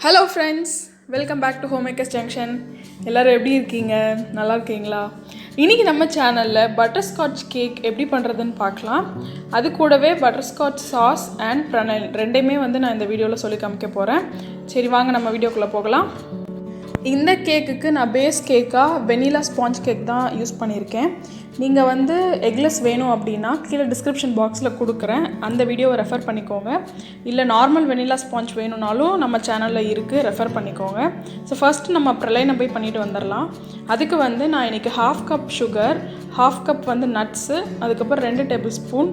Hello friends, welcome back to Homemakers Junction. எல்லோரும் எப்படி இருக்கீங்க? நல்லா இருக்கீங்களா? இன்றைக்கி நம்ம சேனலில் பட்டர்ஸ்காட்ச் கேக் எப்படி பண்ணுறதுன்னு பார்க்கலாம். அது கூடவே பட்டர்ஸ்காட்ச் சாஸ் அண்ட் ப்ரனைல் ரெண்டையுமே நான் இந்த வீடியோவில் சொல்லி காமிக்க போகிறேன். சரி வாங்க நம்ம வீடியோக்குள்ளே போகலாம். இந்த கேக்குக்கு நான் பேஸ் கேக்காக வெனிலா ஸ்பாஞ்ச் கேக் தான் யூஸ் பண்ணியிருக்கேன். நீங்கள் எக்லெஸ் வேணும் அப்படின்னா கீழே டிஸ்கிரிப்ஷன் பாக்ஸில் கொடுக்குறேன், அந்த வீடியோவை ரெஃபர் பண்ணிக்கோங்க. இல்லை நார்மல் வெனிலா ஸ்பாஞ்ச் வேணும்னாலும் நம்ம சேனலில் இருக்குது, ரெஃபர் பண்ணிக்கோங்க. ஸோ ஃபஸ்ட்டு நம்ம ப்ரலைனை போய் பண்ணிவிட்டு வந்துடலாம். அதுக்கு நான் இன்றைக்கி 1/2 கப் சுகர், 1/2 கப் நட்ஸு, அதுக்கப்புறம் 2 டேபிள் ஸ்பூன்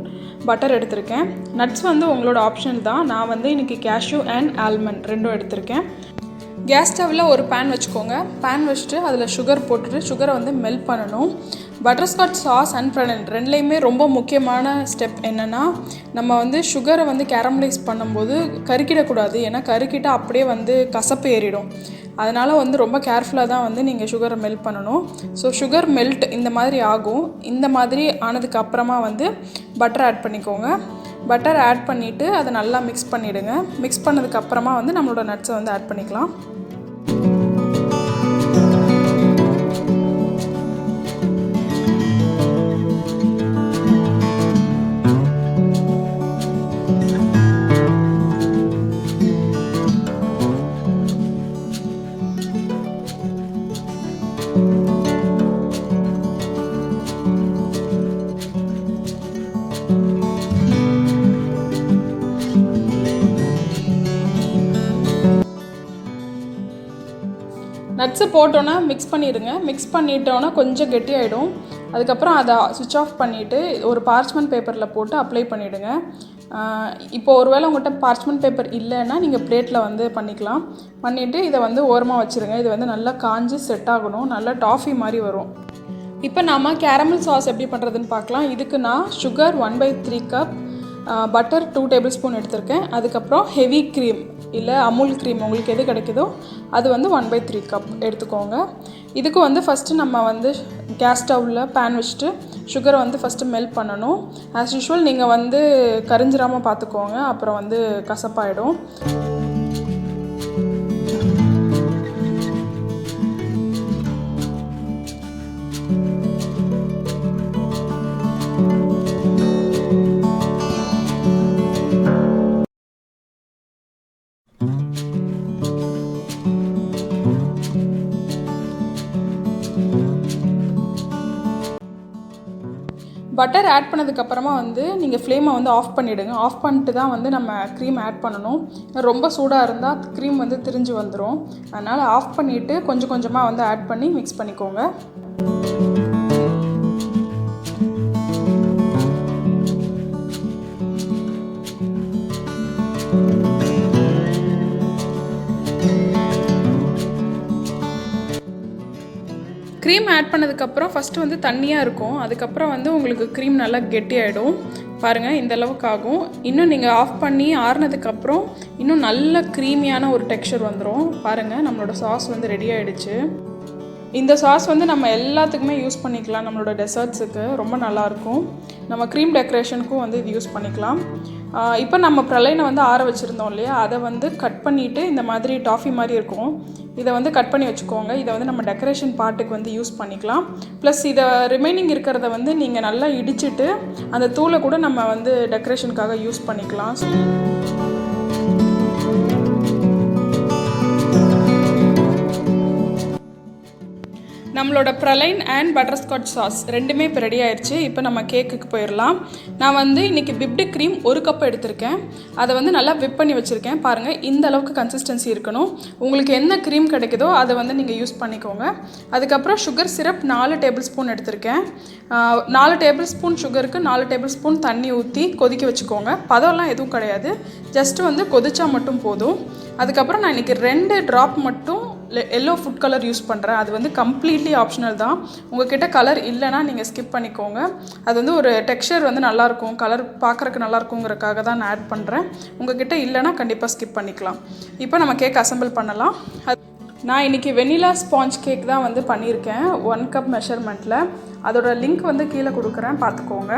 பட்டர் எடுத்திருக்கேன். நட்ஸ் உங்களோட ஆப்ஷனல் தான். நான் இன்றைக்கி கேஷ்யூ அண்ட் ஆல்மண்ட் ரெண்டும் எடுத்திருக்கேன். கேஸ் ஸ்டவ்வில் ஒரு பேன் வச்சுக்கோங்க. பேன் வச்சுட்டு அதில் சுகர் போட்டுட்டு சுகரை மெல்ட் பண்ணணும். பட்டர்ஸ்காட்ச் சாஸ் அண்ட் ப்ரனைல் ரெண்டுலேயுமே ரொம்ப முக்கியமான ஸ்டெப் என்னென்னா, நம்ம சுகரை கேரமலைஸ் பண்ணும்போது கருக்கிடக்கூடாது. ஏன்னா கருக்கிட்டால் அப்படியே கசப்பு ஏறிடும். அதனால் ரொம்ப கேர்ஃபுல்லாக தான் நீங்கள் சுகரை மெல்ட் பண்ணணும். ஸோ சுகர் மெல்ட் இந்த மாதிரி ஆகும். இந்த மாதிரி ஆனதுக்கு அப்புறமா பட்டர் ஆட் பண்ணிக்கோங்க. பட்டர் ஆட் பண்ணிவிட்டு அதை நல்லா மிக்ஸ் பண்ணிவிடுங்க. மிக்ஸ் பண்ணதுக்கப்புறமா நம்மளோட நட்ஸை ஆட் பண்ணிக்கலாம். நட்ஸை போட்டோன்னா மிக்ஸ் பண்ணிவிடுங்க. மிக்ஸ் பண்ணிட்டோன்னா கொஞ்சம் கெட்டியாகிடும். அதுக்கப்புறம் அதை சுவிட்ச் ஆஃப் பண்ணிவிட்டு ஒரு பார்ச்மெண்ட் பேப்பரில் போட்டு அப்ளை பண்ணிவிடுங்க. இப்போது ஒருவேளை உங்கள்கிட்ட பார்ச்மெண்ட் பேப்பர் இல்லைன்னா நீங்கள் பிளேட்டில் பண்ணிக்கலாம். பண்ணிவிட்டு இதை ஓரமாக வச்சுருங்க. இது நல்லா காஞ்சி செட் ஆகணும். நல்லா டாஃபி மாதிரி வரும். இப்போ நாம் கேரமல் சாஸ் எப்படி பண்ணுறதுன்னு பார்க்கலாம். இதுக்கு நான் sugar 1/3 cup, butter 2 table spoon எடுத்திருக்கேன். அதுக்கப்புறம் ஹெவி க்ரீம் இல்லை அமுல் க்ரீம் உங்களுக்கு எது கிடைக்குதோ அது 1/3 கப் எடுத்துக்கோங்க. இதுக்கு ஃபஸ்ட்டு நம்ம கேஸ் ஸ்டவ்வில் பேன் வச்சுட்டு சுகரை ஃபஸ்ட்டு மெல்ட் பண்ணணும். ஆஸ் யூஷுவல் நீங்கள் கரிஞ்சிராமல் பார்த்துக்கோங்க, அப்புறம் கசப்பாயிடும். பட்டர் ஆட் பண்ணதுக்கப்புறமா நீங்கள் ஃப்ளேமை ஆஃப் பண்ணிவிடுங்க. ஆஃப் பண்ணிட்டு தான் நம்ம க்ரீம் ஆட் பண்ணணும். ரொம்ப சூடாக இருந்தால் க்ரீம் திரிஞ்சு வந்துடும். அதனால் ஆஃப் பண்ணிவிட்டு கொஞ்சம் கொஞ்சமாக ஆட் பண்ணி மிக்ஸ் பண்ணிக்கோங்க. க்ரீம் ஆட் பண்ணதுக்கப்புறம் ஃபஸ்ட்டு தண்ணியாக இருக்கும். அதுக்கப்புறம் உங்களுக்கு க்ரீம் நல்லா கெட்டியாகிடும். பாருங்கள், இந்த அளவுக்கு ஆகும். இன்னும் நீங்கள் ஆஃப் பண்ணி ஆறுனதுக்கப்புறம் இன்னும் நல்ல க்ரீமியான ஒரு டெக்ஸ்சர் வந்துடும். பாருங்கள், நம்மளோட சாஸ் ரெடி ஆகிடுச்சு. இந்த சாஸ் நம்ம எல்லாத்துக்குமே யூஸ் பண்ணிக்கலாம். நம்மளோட டெசர்ட்ஸுக்கு ரொம்ப நல்லாயிருக்கும். நம்ம க்ரீம் டெக்கரேஷனுக்கும் இது யூஸ் பண்ணிக்கலாம். இப்போ நம்ம ப்ரலைனை ஆற வச்சுருந்தோம் இல்லையா, அதை கட் பண்ணிவிட்டு இந்த மாதிரி டாஃபி மாதிரி இருக்கும். இதை கட் பண்ணி வச்சுக்கோங்க. இதை நம்ம டெக்கரேஷன் பார்ட்டுக்கு யூஸ் பண்ணிக்கலாம். ப்ளஸ் இதை ரிமைனிங் இருக்கிறத நீங்கள் நல்லா இடிச்சிட்டு அந்த தூளை கூட நம்ம டெக்கரேஷனுக்காக யூஸ் பண்ணிக்கலாம். நம்மளோட ப்ரலைன் அண்ட் பட்டர்ஸ்காட்ச் சாஸ் ரெண்டுமே இப்போ ரெடி ஆயிடுச்சு. இப்போ நம்ம கேக்குக்கு போயிடலாம். நான் இன்றைக்கி விப்டு க்ரீம் 1 கப் எடுத்திருக்கேன். அதை நல்லா விப் பண்ணி வச்சுருக்கேன். பாருங்கள், இந்த அளவுக்கு கன்சிஸ்டன்சி இருக்கணும். உங்களுக்கு என்ன க்ரீம் கிடைக்குதோ அதை நீங்கள் யூஸ் பண்ணிக்கோங்க. அதுக்கப்புறம் சுகர் சிரப் 4 டேபிள் ஸ்பூன் எடுத்திருக்கேன். 4 டேபிள் ஸ்பூன் சுகருக்கு 4 டேபிள் ஸ்பூன் தண்ணி ஊற்றி கொதிக்க வச்சுக்கோங்க. பதம்லாம் எதுவும் கிடையாது, ஜஸ்ட்டு கொதிச்சா மட்டும் போதும். அதுக்கப்புறம் நான் இன்றைக்கி 2 ட்ராப் மட்டும் எல்லோ ஃபுட் கலர் யூஸ் பண்ணுறேன். அது கம்ப்ளீட்லி ஆப்ஷனல் தான். உங்கள்கிட்ட கலர் இல்லைனா நீங்கள் ஸ்கிப் பண்ணிக்கோங்க. அது ஒரு டெக்ஸ்சர் நல்லாயிருக்கும், கலர் பார்க்குறக்கு நல்லாயிருக்குங்கிறக்காக தான் நான் ஆட் பண்ணுறேன். உங்கள்கிட்ட இல்லைனா கண்டிப்பாக ஸ்கிப் பண்ணிக்கலாம். இப்போ நம்ம கேக் அசம்பிள் பண்ணலாம். நான் இன்றைக்கி வெனிலா ஸ்பாஞ்ச் கேக் தான் பண்ணியிருக்கேன் 1 கப் மெஷர்மெண்ட்டில். அதோட லிங்க் கீழே கொடுக்குறேன், பார்த்துக்கோங்க.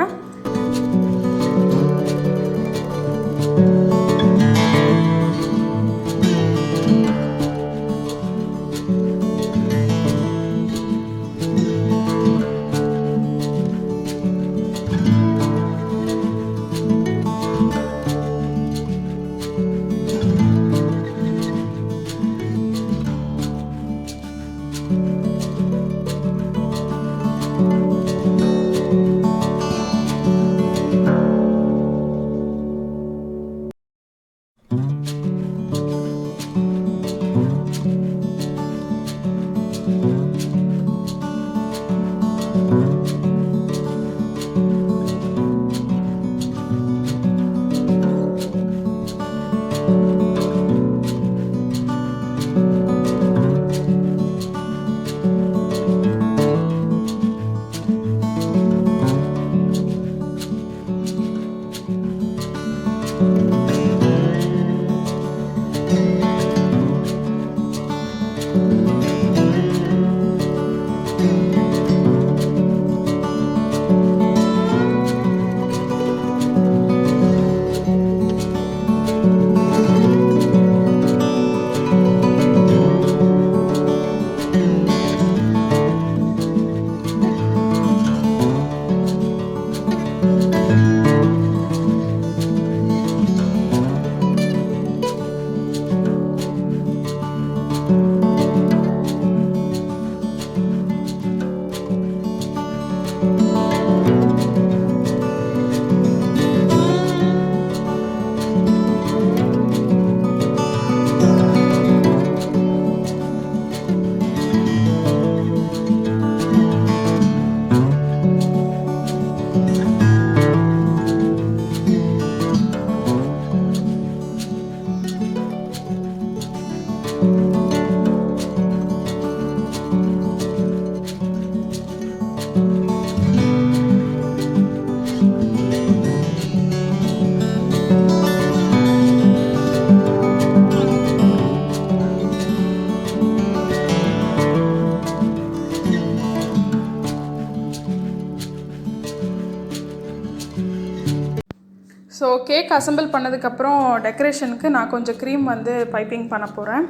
ஸோ கேக் அசம்பிள் பண்ணதுக்கப்புறம் டெக்கரேஷனுக்கு நான் கொஞ்சம் க்ரீம் வந்து பைப்பிங் பண்ண போகிறேன்.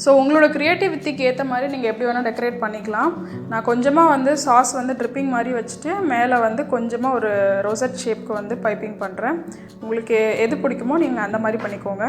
ஸோ உங்களோட க்ரியேட்டிவிட்டிக்கு ஏற்ற மாதிரி நீங்கள் எப்படி வேணால் டெக்கரேட் பண்ணிக்கலாம். நான் கொஞ்சமாக வந்து சாஸ் வந்து ட்ரிப்பிங் மாதிரி வச்சுட்டு மேலே வந்து கொஞ்சமாக ஒரு ரோசட் ஷேப்க்கு வந்து பைப்பிங் பண்ணுறேன். உங்களுக்கு எது பிடிக்குமோ நீங்கள் அந்த மாதிரி பண்ணிக்கோங்க.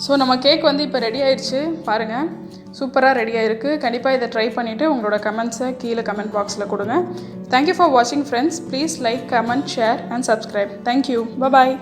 ஸோ நம்ம கேக் வந்து இப்போ ரெடி ஆயிடுச்சு பாருங்கள், சூப்பராக ரெடி ஆகிருக்கு. கண்டிப்பாக இதை ட்ரை பண்ணிவிட்டு உங்களோட கமெண்ட்ஸை கீழே கமெண்ட் பாக்ஸில் கொடுங்க. தேங்க்யூ ஃபார் வாட்சிங் friends. Please like, comment, share and subscribe. Thank you. Bye.